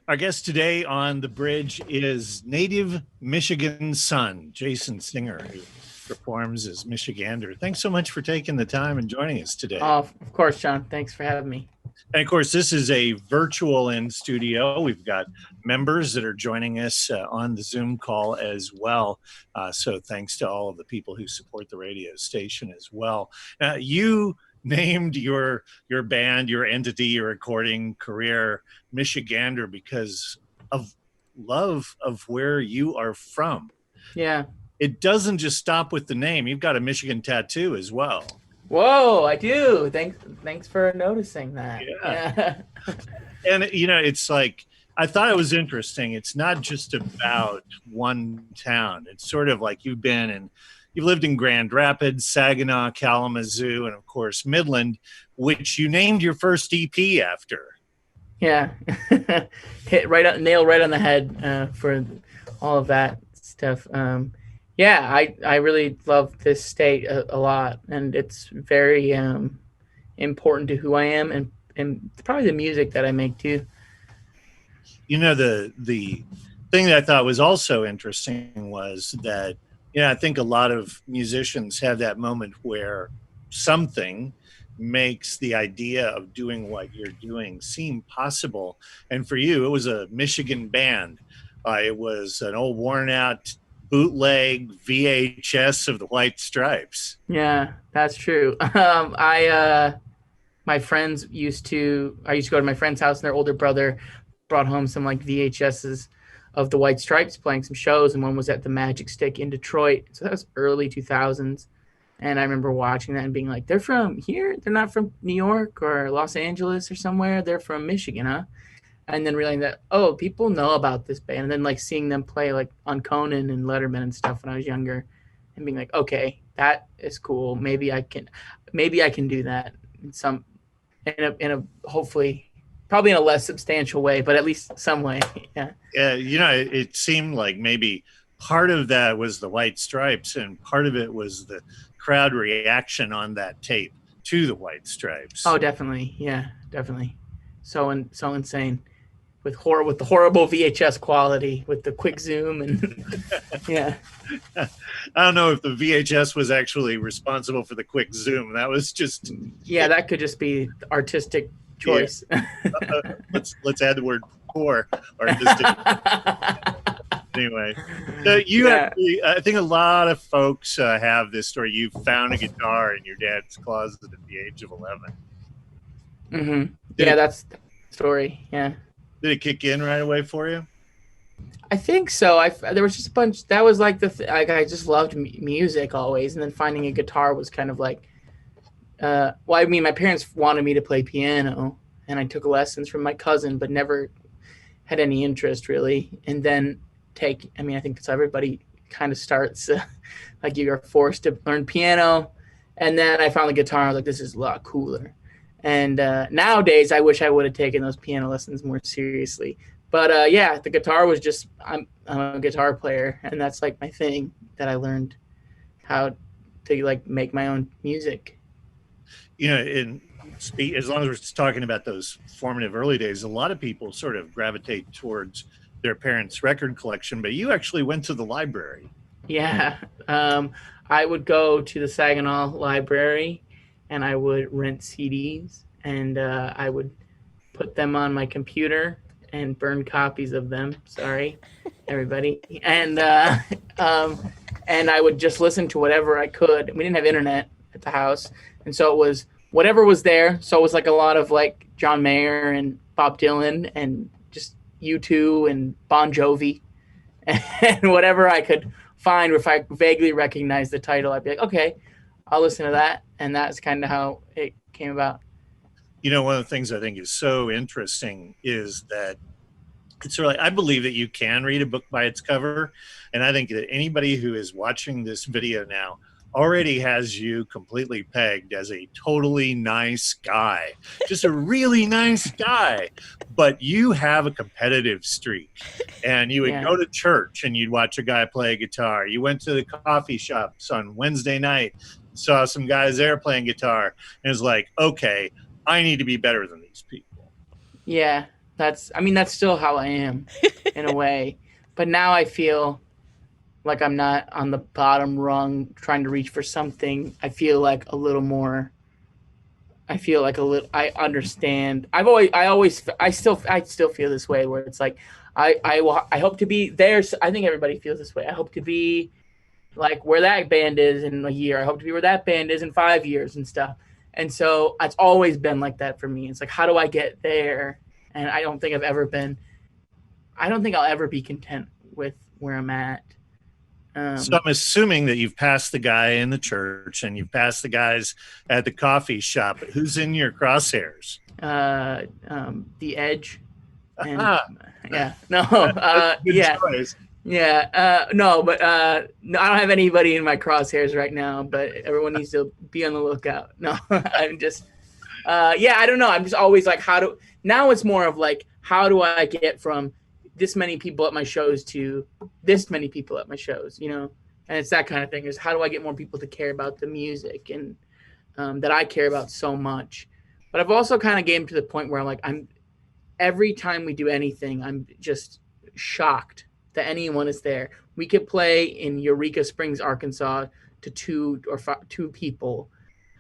Our guest today on the bridge is native Michigan son, Jason Singer, who performs as Michigander. Thanks so much for taking the time and joining us today. Of course, John. Thanks for having me. And of course, this is a virtual in studio. We've got members that are joining us on the Zoom call as well. So thanks to all of the people who support the radio station as well. You named your band, your entity, your recording career Michigander because of love of where you are from. Yeah. It doesn't just stop with the name. You've got a Michigan tattoo as well. Whoa, I do. Thanks for noticing that. Yeah. And, you know, it's like, I thought it was interesting. It's not just about one town. It's sort of like you've lived in Grand Rapids, Saginaw, Kalamazoo, and of course, Midland, which you named your first EP after. Yeah. Nail right on the head for all of that stuff. I really love this state a lot, and it's very important to who I am and probably the music that I make too. You know, the thing that I thought was also interesting was that, I think a lot of musicians have that moment where something makes the idea of doing what you're doing seem possible. And for you, it was a Michigan band. It was an old worn out bootleg VHS of the White Stripes. Yeah, that's true. My friends I used to go to my friend's house, and their older brother brought home some like VHSs of the White Stripes playing some shows, and one was at the Magic Stick in Detroit. So that was early 2000s. And I remember watching that and being like, they're from here? They're not from New York or Los Angeles or somewhere. They're from Michigan, huh? And then realizing that, oh, people know about this band. And then like seeing them play like on Conan and Letterman and stuff when I was younger and being like, okay, that is cool. Maybe I can do that in a hopefully probably in a less substantial way, but at least some way. Yeah. Yeah. It seemed like maybe part of that was the White Stripes and part of it was the crowd reaction on that tape to the White Stripes. Oh, definitely. Yeah, definitely. So insane with the horrible VHS quality with the quick zoom and yeah. I don't know if the VHS was actually responsible for the quick zoom. That was just that could just be artistic choice. Yeah. Let's add the word poor artistic. Anyway, so actually, I think a lot of folks have this story. You found a guitar in your dad's closet at the age of 11. Mm-hmm. Yeah, that's the story. Yeah. Did it kick in right away for you? I think so. There was just a bunch. That was like I just loved music always, and then finding a guitar was kind of like. My parents wanted me to play piano, and I took lessons from my cousin, but never had any interest really. And then I think that's how everybody kind of starts. Like you are forced to learn piano, and then I found the guitar. I was like, this is a lot cooler. And nowadays, I wish I would have taken those piano lessons more seriously. But the guitar was just I'm a guitar player, and that's like my thing that I learned how to like make my own music. As long as we're talking about those formative early days, a lot of people sort of gravitate towards their parents' record collection, but you actually went to the library. Yeah. I would go to the Saginaw library and I would rent CDs and I would put them on my computer and burn copies of them. Sorry, everybody. And I would just listen to whatever I could. We didn't have internet at the house. And so it was whatever was there. So it was like a lot of like John Mayer and Bob Dylan and just U2 and Bon Jovi and whatever I could find. If I vaguely recognized the title, I'd be like, okay, I'll listen to that. And that's kind of how it came about. One of the things I think is so interesting is that it's really, I believe that you can read a book by its cover. And I think that anybody who is watching this video now already has you completely pegged as a totally nice guy, just a really nice guy. But you have a competitive streak, and you would go to church and you'd watch a guy play a guitar. You went to the coffee shops on Wednesday night, saw some guys there playing guitar, and it was like, okay, I need to be better than these people. Yeah. that's still how I am in a way. But now I feel like I'm not on the bottom rung trying to reach for something. I feel like a little more. I feel like a little. I understand. I still feel this way where it's like I hope to be there. I think everybody feels this way. I hope to be like where that band is in a year. I hope to be where that band is in 5 years and stuff. And so it's always been like that for me. It's like, how do I get there? And I don't think I'll ever be content with where I'm at. So I'm assuming that you've passed the guy in the church and you've passed the guys at the coffee shop. Who's in your crosshairs? The Edge. And, yeah. Choice. Yeah. No, but no, I don't have anybody in my crosshairs right now, but everyone needs to be on the lookout. No, I'm just, I don't know. I'm just always like, now it's more of like, how do I get from this many people at my shows to this many people at my shows, and it's that kind of thing, is how do I get more people to care about the music and that I care about so much. But I've also kind of gotten to the point where every time we do anything, I'm just shocked that anyone is there. We could play in Eureka Springs, Arkansas to two people.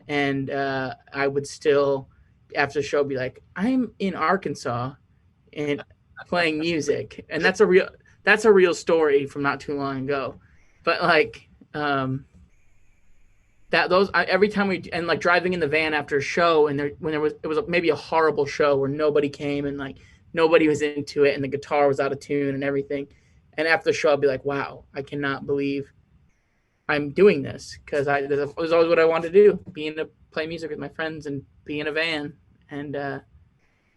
And I would still, after the show, be like, I'm in Arkansas and playing music. And that's a real story from not too long ago. But like every time and like driving in the van after a show, and it was maybe a horrible show where nobody came and like nobody was into it and the guitar was out of tune and everything. And after the show, I'll be like, wow, I cannot believe I'm doing this, because it was always what I wanted to do, play music with my friends and be in a van. And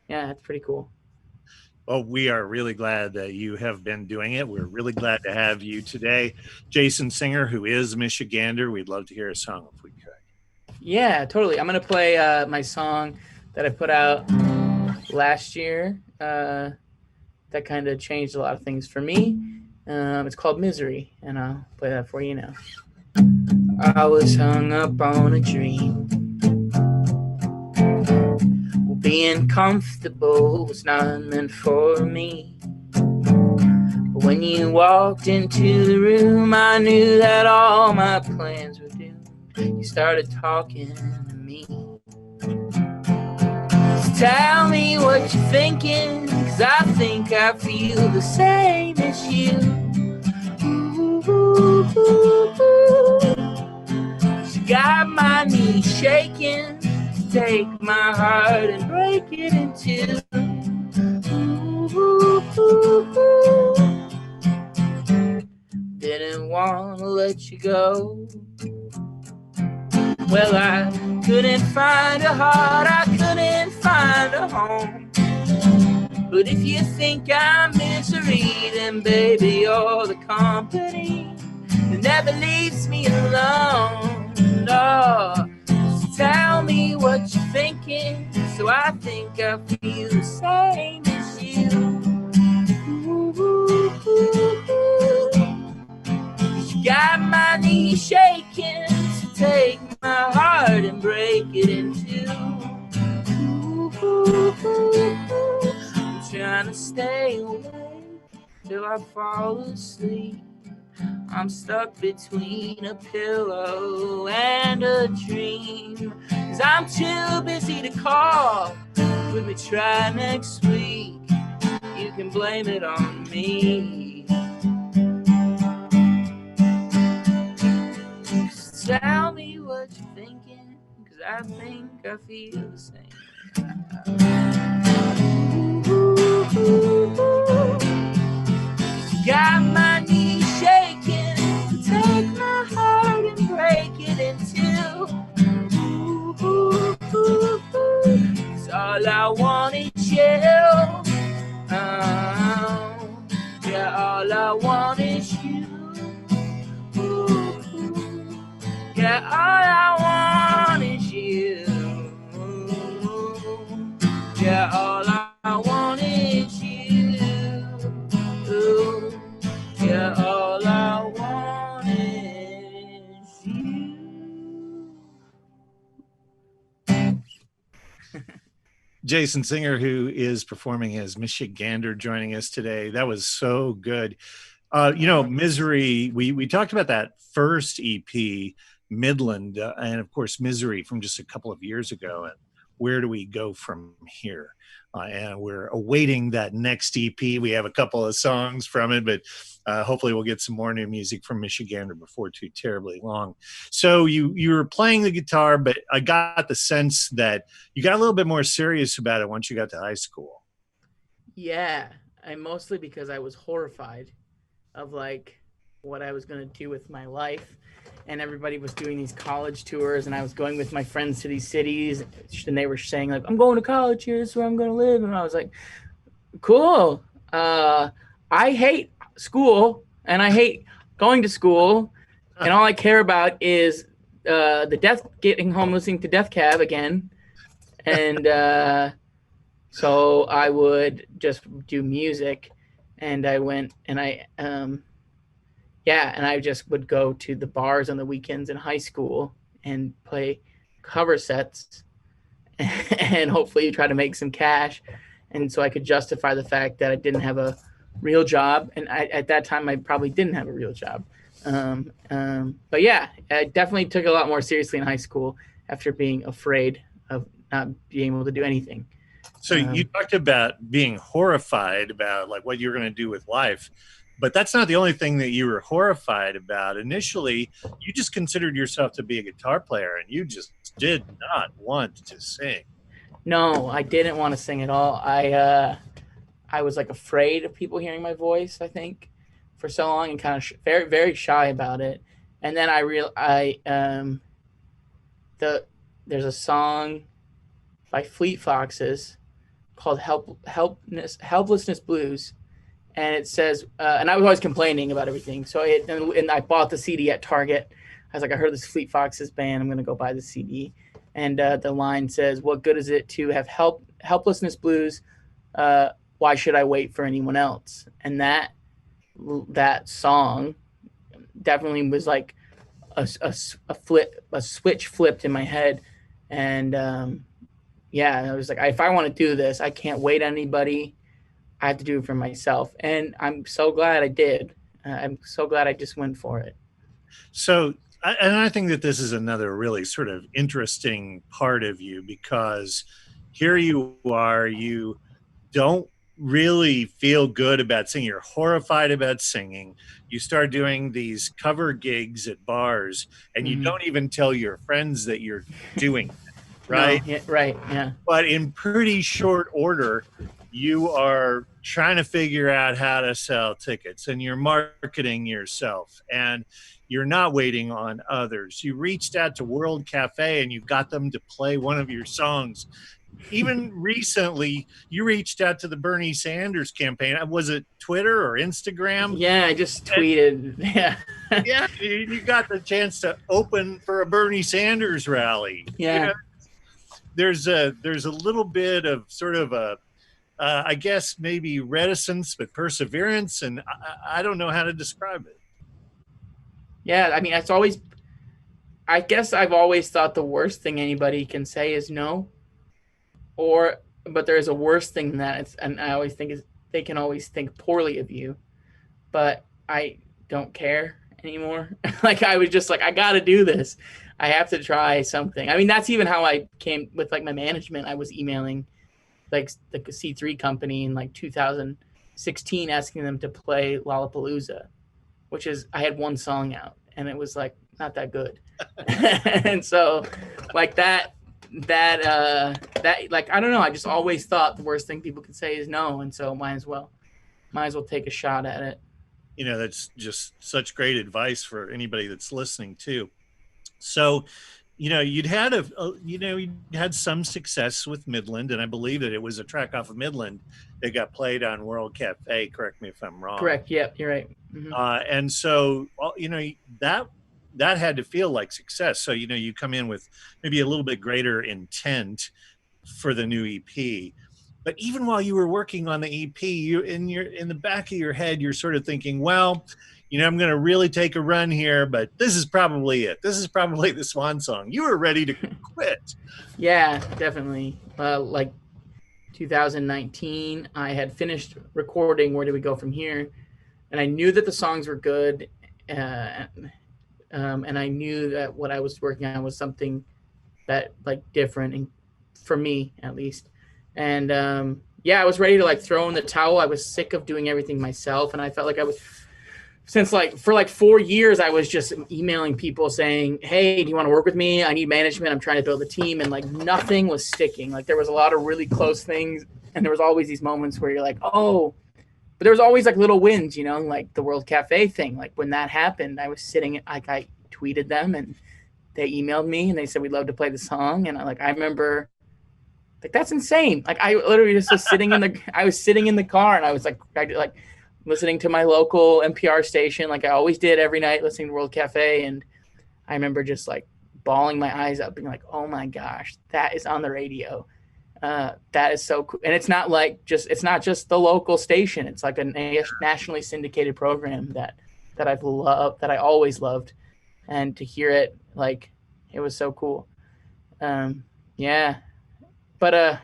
it's pretty cool. Well, we are really glad that you have been doing it. We're really glad to have you today. Jason Singer, who is Michigander, we'd love to hear a song if we could. Yeah, totally. I'm going to play my song that I put out last year that kind of changed a lot of things for me. It's called Misery, and I'll play that for you now. I was hung up on a dream. Being comfortable was not meant for me. But when you walked into the room, I knew that all my plans were doomed. You started talking to me. So tell me what you're thinking, 'cause I think I feel the same as you. Ooh, ooh, ooh, ooh. She got my knees shaking. Take my heart and break it in two. Ooh, ooh, ooh. Didn't want to let you go. Well, I couldn't find a heart, I couldn't find a home. But if you think I'm misery, then baby, you're the company that never leaves me alone. No. Tell me what you're thinking, so I think I feel the same as you. Ooh, ooh, ooh, ooh. You got my knees shaking, so take my heart and break it in two. Ooh, ooh, ooh, ooh. I'm trying to stay awake till I fall asleep. I'm stuck between a pillow and a dream, 'cause I'm too busy to call. Could we try next week? You can blame it on me. Just tell me what you're thinking, 'cause I think I feel the same. Ooh, ooh, ooh. You got my knees shaking. Take my heart and break it in two. Ooh, ooh, ooh, ooh. 'Cause all I want is you. Yeah, all I want is you. Ooh, ooh. Yeah, all I want is you. Yeah, all I want is you. Ooh. Yeah, all I want is you. Jason Singer, who is performing as Michigander, joining us today. That was so good. Misery, we talked about that first EP, Midland, and of course, Misery from just a couple of years ago. And where do we go from here? And we're awaiting that next EP. We have a couple of songs from it, but hopefully we'll get some more new music from Michigander before too terribly long. So you were playing the guitar, but I got the sense that you got a little bit more serious about it once you got to high school. Yeah, and mostly because I was horrified of like what I was going to do with my life. And everybody was doing these college tours, and I was going with my friends to these cities, and they were saying like, I'm going to college, here's where I'm going to live. And I was like, cool. I hate school, and I hate going to school, and all I care about is getting home listening to Death Cab again. And so I would just do music, and I went and I just would go to the bars on the weekends in high school and play cover sets and hopefully try to make some cash. And so I could justify the fact that I didn't have a real job. And at that time, I probably didn't have a real job. But yeah, I definitely took it a lot more seriously in high school after being afraid of not being able to do anything. So you talked about being horrified about like what you're going to do with life. But that's not the only thing that you were horrified about. Initially, you just considered yourself to be a guitar player, and you just did not want to sing. No, I didn't want to sing at all. I was like afraid of people hearing my voice, I think, for so long, and kind of very, very shy about it. And then there's a song by Fleet Foxes called Helplessness Blues. And it says, and I was always complaining about everything. So and I bought the CD at Target. I was like, I heard this Fleet Foxes band. I'm going to go buy the CD. And the line says, what good is it to have helplessness blues? Why should I wait for anyone else? And that song definitely was like a switch flipped in my head. And I was like, if I want to do this, I can't wait on anybody. I have to do it for myself. And I'm so glad I did. I'm so glad I just went for it. So, and I think that this is another really sort of interesting part of you, because here you are, you don't really feel good about singing. You're horrified about singing. You start doing these cover gigs at bars, and you don't even tell your friends that you're doing it, right? No, yeah, right, yeah. But in pretty short order, you are trying to figure out how to sell tickets, and you're marketing yourself, and you're not waiting on others. You reached out to World Cafe and you got them to play one of your songs. Even recently, you reached out to the Bernie Sanders campaign. Was it Twitter or Instagram? Yeah, I just tweeted. Yeah. Yeah, you got the chance to open for a Bernie Sanders rally. Yeah. You know, there's a little bit of sort of a I guess maybe reticence, but perseverance, and I don't know how to describe it. Yeah, I mean, I guess I've always thought the worst thing anybody can say is no, but there's a worse thing than that, and I always think they can always think poorly of you, but I don't care anymore. Like, I was just like, I got to do this. I have to try something. I mean, that's even how I came with like my management. I was emailing like the C3 company in like 2016 asking them to play Lollapalooza, which is, I had one song out and it was like not that good. And so like that like, I don't know, I just always thought the worst thing people could say is no, and so might as well take a shot at it. You know, that's just such great advice for anybody that's listening too. So, you know, you had some success with Midland, and I believe that it was a track off of Midland that got played on World Cafe. Correct me if I'm wrong. Correct. Yep, you're right. Mm-hmm. And so, you know, that had to feel like success. So, you know, you come in with maybe a little bit greater intent for the new EP. But even while you were working on the EP, you in the back of your head, you're sort of thinking, well, you know, I'm going to really take a run here, but this is probably it. This is probably the swan song. You were ready to quit. Yeah, definitely. Like 2019, I had finished recording Where Do We Go From Here, and I knew that the songs were good, and I knew that what I was working on was something that like different, and for me at least. And I was ready to like throw in the towel. I was sick of doing everything myself, and I felt like I was, since like for like 4 years, I was just emailing people saying, hey, do you want to work with me? I need management. I'm trying to build a team. And like nothing was sticking. Like there was a lot of really close things. And there was always these moments where you're like, oh, but there was always like little wins, you know, like the World Cafe thing. Like when that happened, I was sitting, like I tweeted them and they emailed me and they said, we'd love to play the song. And I remember like, that's insane. Like I literally just was sitting in the car and I was like listening to my local NPR station. Like I always did every night, listening to World Cafe. And I remember just like bawling my eyes out, being like, oh my gosh, that is on the radio. That is so cool. And it's not just the local station. It's like a nationally syndicated program that I've loved, that I always loved. And to hear it, like, it was so cool. Yeah. But,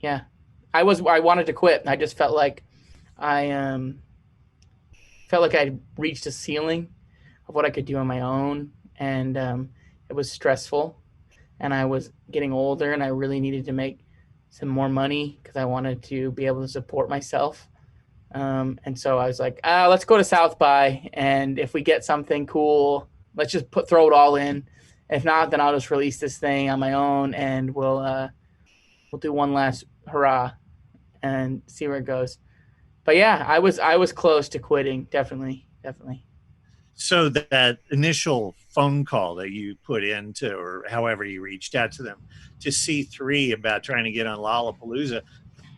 yeah, I wanted to quit. I just felt like I I'd reached a ceiling of what I could do on my own. And, it was stressful, and I was getting older, and I really needed to make some more money because I wanted to be able to support myself. And so I was like, let's go to South by. And if we get something cool, let's just throw it all in. If not, then I'll just release this thing on my own, and we'll do one last hurrah and see where it goes. But yeah, I was close to quitting. Definitely. So that initial phone call that you put into, or however you reached out to them, to C3 about trying to get on Lollapalooza,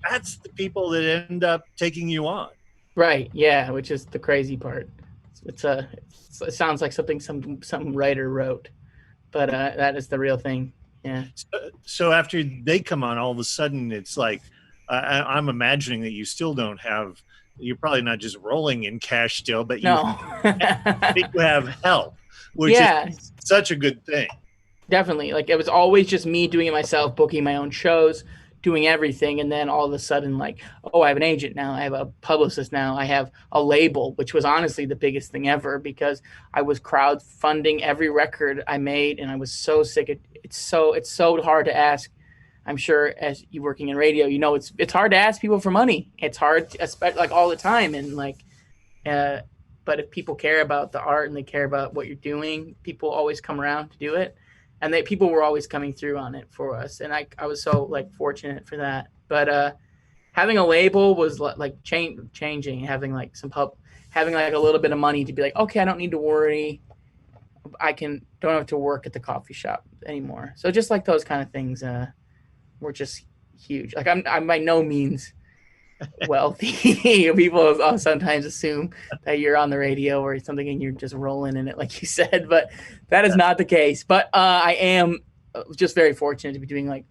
that's the people that end up taking you on. Right. Yeah. Which is the crazy part. It sounds like something some writer wrote, but that is the real thing. Yeah. So after they come on, all of a sudden it's like, I'm imagining that you still don't have, you're probably not just rolling in cash still, but you have help, which is such a good thing. Definitely. Like it was always just me doing it myself, booking my own shows, doing everything. And then all of a sudden, like, oh, I have an agent now. I have a publicist now. I have a label, which was honestly the biggest thing ever, because I was crowdfunding every record I made. And I was so sick. It's so hard to ask. I'm sure as you working in radio, you know, it's hard to ask people for money. It's hard, especially like all the time. And like, but if people care about the art and they care about what you're doing, people always come around to do it. And people were always coming through on it for us. And I was so like fortunate for that. But having a label was like changing, having like having like a little bit of money to be like, okay, I don't need to worry. Don't have to work at the coffee shop anymore. So just like those kind of things, were just huge. Like I'm by no means wealthy. People sometimes assume that you're on the radio or something and you're just rolling in it, like you said, but that is not the case. But I am just very fortunate to be doing like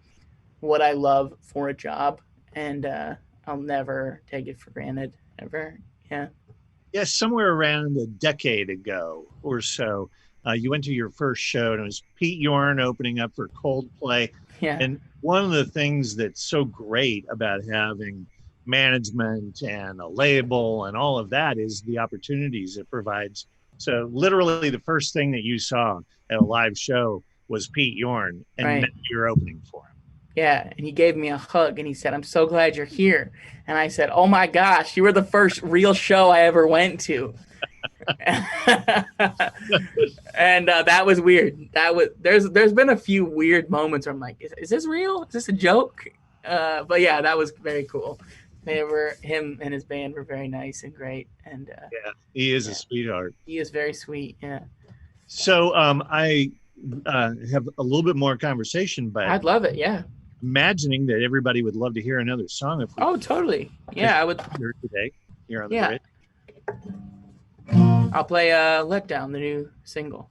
what I love for a job, and I'll never take it for granted ever. Yeah. Yes, somewhere around a decade ago or so, you went to your first show, and it was Pete Yorn opening up for Coldplay. Yeah. And one of the things that's so great about having management and a label and all of that is the opportunities it provides. So literally the first thing that you saw at a live show was Pete Yorn, and now you're opening for him. Yeah, and he gave me a hug and he said, "I'm so glad you're here." And I said, "Oh my gosh, you were the first real show I ever went to." And that was weird. There's been a few weird moments where I'm like, is this real? Is this a joke? But yeah, that was very cool. Him and his band were very nice and great. And yeah, he is a sweetheart. He is very sweet. Yeah. So I have a little bit more conversation, but I'd love it. Yeah. Imagining that everybody would love to hear another song. Totally. Yeah, I would. Here today, here on the grid. I'll play Let Down, the new single.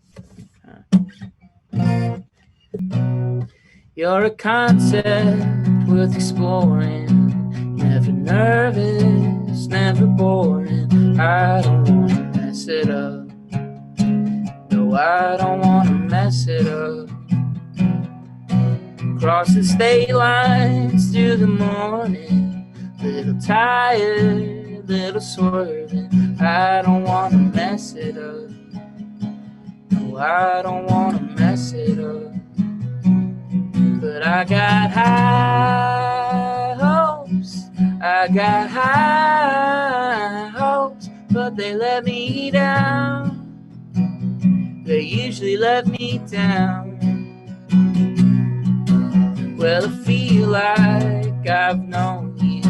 You're a concept worth exploring. Never nervous, never boring. I don't want to mess it up. No, I don't want to mess it up. crossing state lines through the morning, little tired, little swerving. I don't want to mess it up. No, I don't want to mess it up. But I got high hopes, I got high hopes, but they let me down. They usually let me down. Well, I feel like I've known you,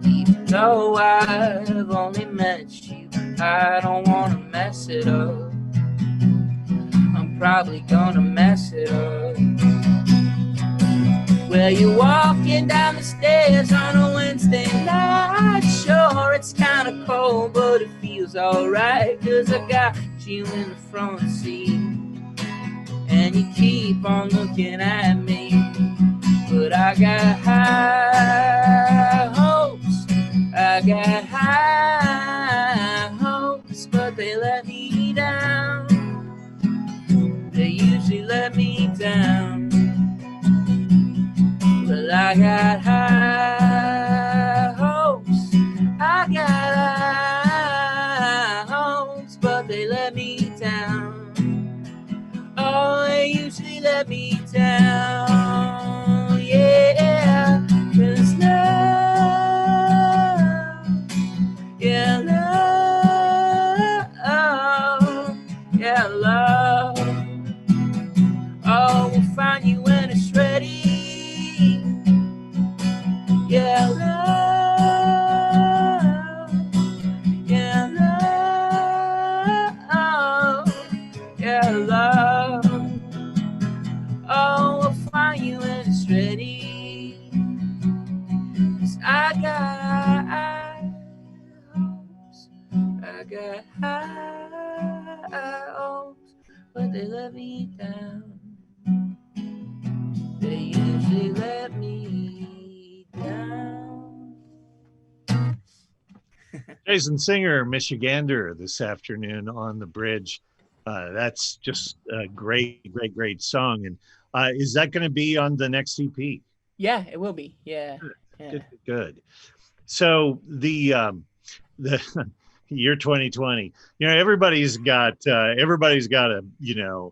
even though I've only met you. I don't want to mess it up. I'm probably gonna mess it up. Well, you're walking down the stairs on a Wednesday night. Sure, it's kind of cold, but it feels alright, 'cause I got you in the front seat, and you keep on looking at me. But I got high hopes, I got high hopes, but they let me down. They usually let me down. But I got high hopes, I got high hopes, but they let me down. Oh, they usually let me down, yeah. 'Cause love, yeah, love, yeah, love. Oh, we'll find you when it's ready. Yeah, love, yeah, love, yeah, love. Oh, I'll find you when it's ready. 'Cause I got high hopes, I got high hopes, but they let me down. They usually let me down. Jason Singer, Michigander, this afternoon on the bridge. That's just a great, great, great song. And is that going to be on the next EP? Yeah, it will be. Yeah. Good, good. So the year 2020, everybody's got a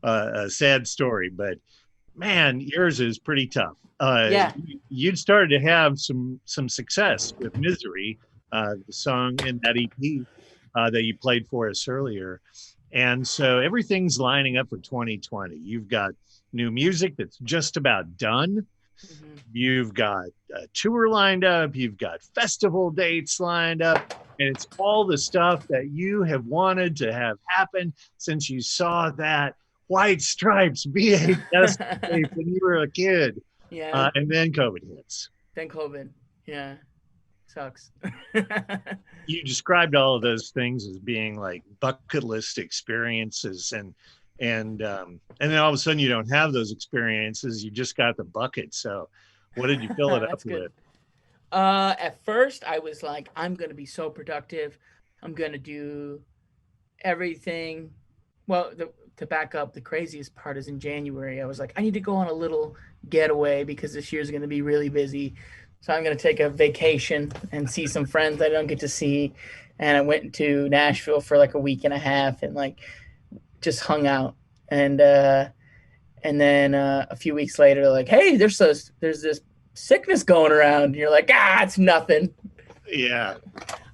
a sad story, but man, yours is pretty tough. Yeah. You'd started to have some success with Misery, the song in that EP that you played for us earlier. And so everything's lining up for 2020. You've got new music that's just about done. Mm-hmm. You've got a tour lined up. You've got festival dates lined up. And it's all the stuff that you have wanted to have happen since you saw that White Stripes VHS tape when you were a kid. Yeah. And then COVID hits. Then COVID. Yeah. Sucks. You described all of those things as being like bucket list experiences, and then all of a sudden you don't have those experiences. You just got the bucket. So what did you fill it up with? At first I was like, I'm going to be so productive. I'm going to do everything. Well, to back up, the craziest part is in January, I was like, I need to go on a little getaway because this year's going to be really busy. So I'm going to take a vacation and see some friends I don't get to see. And I went to Nashville for like a week and a half and like just hung out. And then a few weeks later, like, hey, there's this sickness going around. And you're like, it's nothing. Yeah.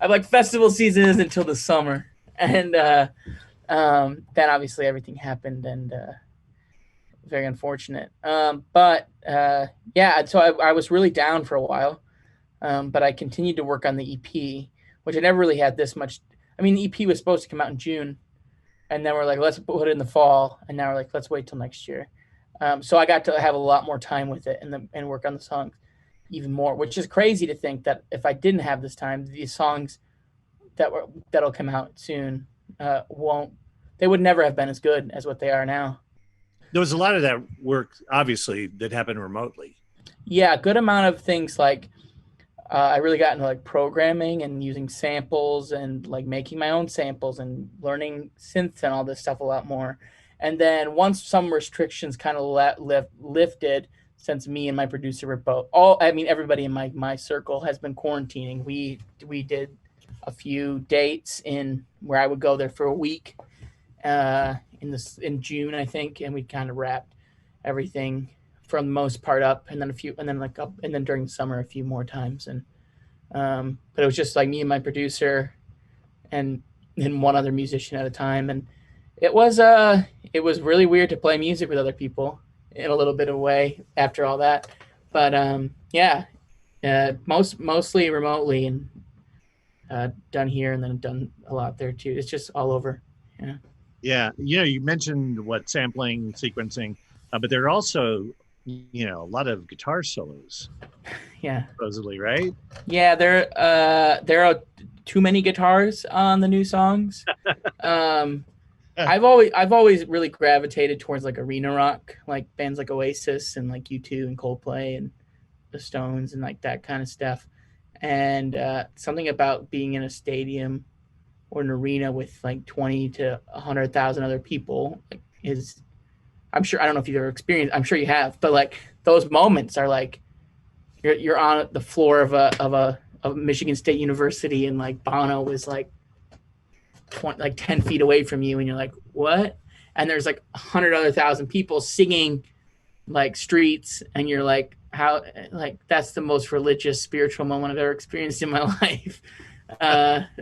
I'm like, festival season is until the summer. And then obviously everything happened, and very unfortunate. But so I was really down for a while, but I continued to work on the EP, which I never really had this much. I mean, the EP was supposed to come out in June, and then we're like, let's put it in the fall, and now we're like, let's wait till next year. So I got to have a lot more time with it and work on the songs even more, which is crazy to think that if I didn't have this time, these songs that'll come out soon they would never have been as good as what they are now. There was a lot of that work, obviously, that happened remotely. Yeah, a good amount of things like I really got into like programming and using samples and like making my own samples and learning synths and all this stuff a lot more. And then once some restrictions kind of lifted, since me and my producer were both all. I mean, everybody in my circle has been quarantining. We did a few dates in where I would go there for a week in June, I think, and we kind of wrapped everything for the most part up, and then a few, and then like up, and then during the summer a few more times, and but it was just like me and my producer, and one other musician at a time, and it was really weird to play music with other people in a little bit of a way after all that, but yeah, mostly remotely and done here and then done a lot there too. It's just all over. Yeah. Yeah, you mentioned what sampling, sequencing, but there are also, a lot of guitar solos. Yeah. Supposedly, right? Yeah, there are too many guitars on the new songs. I've always really gravitated towards like arena rock, like bands like Oasis and like U2 and Coldplay and the Stones and like that kind of stuff. And something about being in a stadium or an arena with like 20 to 100,000 other people is, I'm sure, I don't know if you've ever experienced, I'm sure you have, but like those moments are like you're on the floor of a Michigan State University and like Bono is like 10 feet away from you and you're like, what? And there's like 100,000 people singing like Streets, and you're like, how, like that's the most religious spiritual moment I've ever experienced in my life.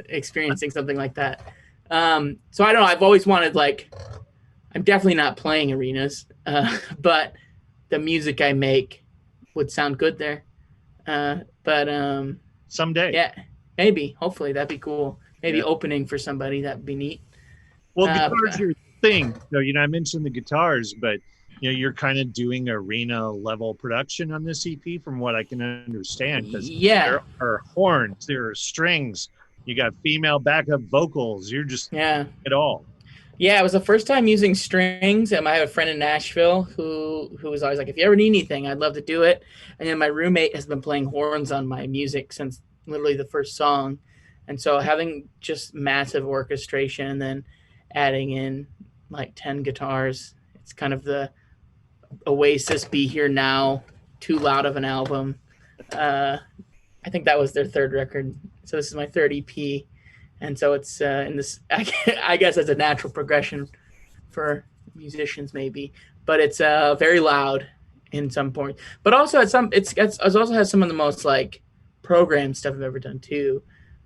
Experiencing something like that. So I don't know, I've always wanted, like, I'm definitely not playing arenas, but the music I make would sound good there. But someday, yeah, maybe, hopefully that'd be cool. Maybe opening for somebody, that'd be neat. Well, guitars are your thing. So, I mentioned the guitars, but you're kind of doing arena level production on this EP, from what I can understand. Because there are horns, there are strings, you got female backup vocals. You're just it all. Yeah, it was the first time using strings, and I have a friend in Nashville who was always like, if you ever need anything, I'd love to do it. And then my roommate has been playing horns on my music since literally the first song. And so having just massive orchestration and then adding in like 10 guitars, it's kind of the Oasis Be Here Now, too loud of an album. I think that was their third record. So this is my third EP. And so it's in this, I guess it's a natural progression for musicians maybe, but it's very loud in some point. But also it also has some of the most like programmed stuff I've ever done too.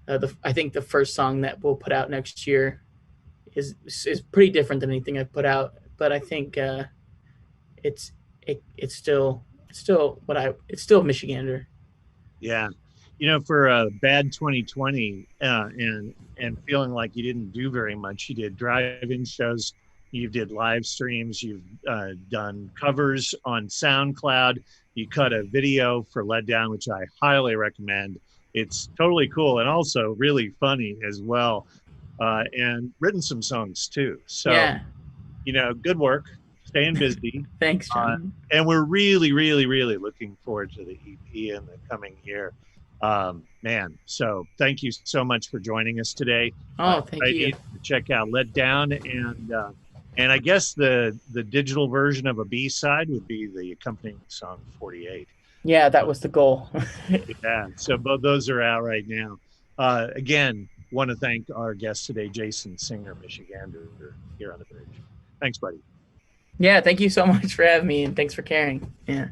I think the first song that we'll put out next year is pretty different than anything I've put out. But I think it's still Michigander. Yeah. For a bad 2020 and feeling like you didn't do very much, you did drive-in shows, you did live streams, you've done covers on SoundCloud, you cut a video for Let Down, which I highly recommend. It's totally cool and also really funny as well, and written some songs too. So, good work, staying busy. Thanks, Jon. And we're really, really, really looking forward to the EP in the coming year. Man, so thank you so much for joining us today. Thank you. Check out Let Down, and I guess the digital version of a B-side would be the accompanying song 48. Yeah, that was the goal. Yeah, so both those are out right now. Again, want to thank our guest today, Jason Singer, Michigander, here on the bridge. Thanks, buddy. Yeah, thank you so much for having me, and thanks for caring. Yeah.